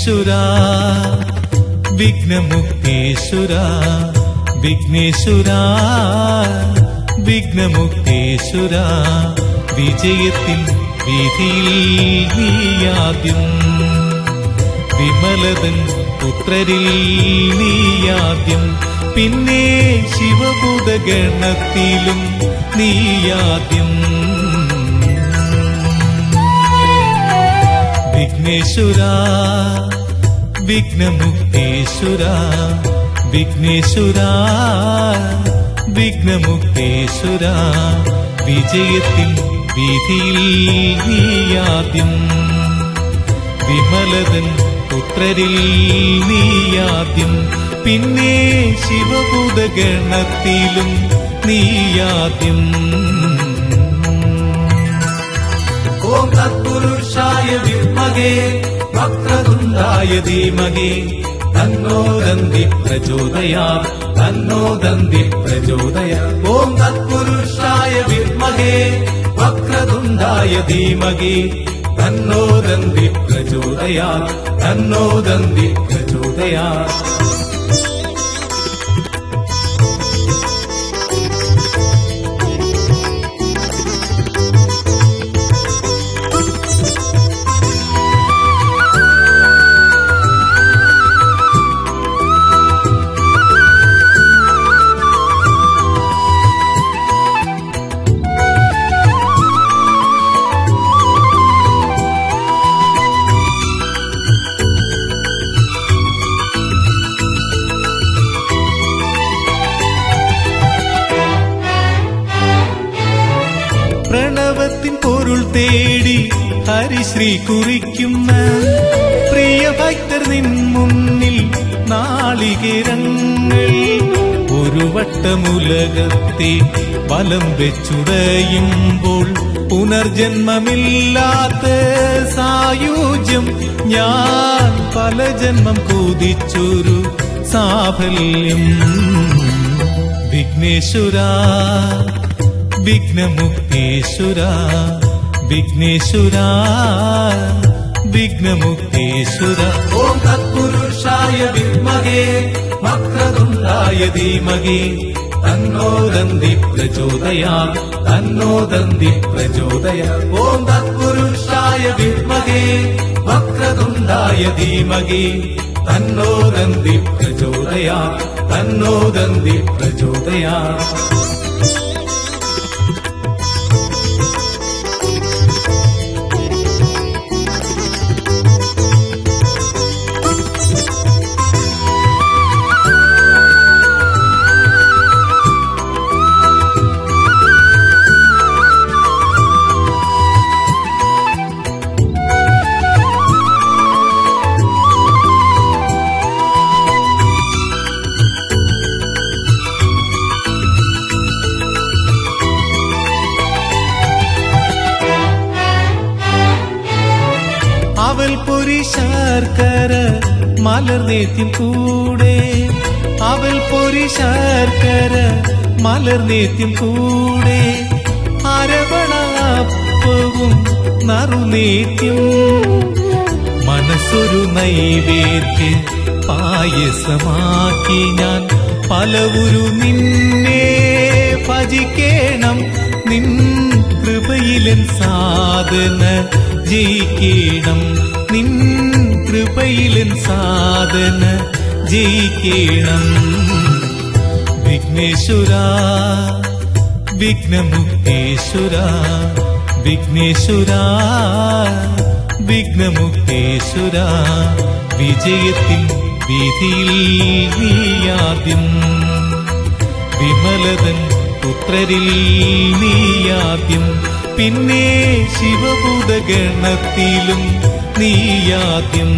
വിഘ്നേശ്വരാ വിഘ്നമുക്തേശ്വരാ വിഘ്നേശ്വരാ വിഘ്നമുക്തേശ്വരാ വിജയത്തിൻ വീഥിയിൽ നീയാദ്യം വിമലതൻ പുത്രരിൽ നീയാദ്യം പിന്നെ ശിവഭൂതഗണത്തിലും നീയാദ്യം വിഘ്നേശ്വരാ വിഘ്നമുക്തേശ്വരാ വിഘ്നേശ്വരാ വിഘ്നമുക്തേശ്വരാ വിജയത്തിൻ വീഥിയിൽ നീയാദ്യം വിമലതൻ പുത്രരിൽ നീയാദ്യം പിന്നെ ശിവഭൂതഗണത്തിലും നീയാദ്യം ഓം തത്പുരുഷായ വിദ്മഹേ വക്രതുണ്ഡായ ധീമഹി തന്നോ ദന്തി പ്രചോദയാത് തന്നോ ദന്തി പ്രചോദയാത് ഓം തത്പുരുഷായ വിദ്മഹേ വക്രതുണ്ഡായ ധീമഹി തന്നോ ദന്തി പ്രചോദയാത് തന്നോ ദന്തി പ്രചോദയാത് പ്രണവത്തിൻ പൊരുൾ തേടി ഹരിശ്രീ കുറിക്കുന്ന പ്രിയ ഭക്തർ നിൻ മുന്നിൽ നാളികേരങ്ങൾ ഒരു വട്ടമുലകത്തെ വലം വെച്ചുടയുമ്പോൾ പുനർജന്മമില്ലാത്ത സായുജ്യം ഞാൻ പല ജന്മം കൊതിച്ചൊരു സാഫല്യം വിഘ്നേശ്വരാ വിഘ്നമുക്തേശ്വരാ വിഘ്നേശ്വരാ വിഘ്നമുക്തേശ്വരാ ഓം തത്പുരുഷായ വിദ്മഹേ വക്രതുണ്ഡായ ധീമഹി തന്നോ ദന്തി പ്രചോദയാത് തന്നോ ദന്തി പ്രചോദയാത് ഓം തത്പുരുഷായ വിദ്മഹേ വക്രതുണ്ഡായ ധീമഹി തന്നോ ദന്തി പ്രചോദയാത് തന്നോ ദന്തി പ്രചോദയാത് അവൽ പൊരി ശർക്കര മലർനേത്യം കൂടെ അവൽ പൊരി ശർക്കര മലർനേത്യം കൂടെ അരവണപ്പവും നറുനേത്യം മനസ്സൊരു നൈവേദ്യ പായസമാക്കി ഞാൻ പലവുരു നിന്നെ ഭജിക്കേണം നിൻ കൃപയിലൻ സാധന ജയിക്കണം നിൻ കൃപയിലൻ സാധന ജയിക്കണം വിഘ്നേശ്വരാ വിഘ്നമുക്തേശ്വരാ വിഘ്നേശ്വരാ വിഘ്നമുക്തേശ്വരാ വിജയത്തിൻ വീഥിയിൽ നീയാദ്യം വിമലതൻ പുത്രരിൽ നീയാദ്യം പിന്നെ ശിവഭൂതഗണത്തിലും നീയാദ്യം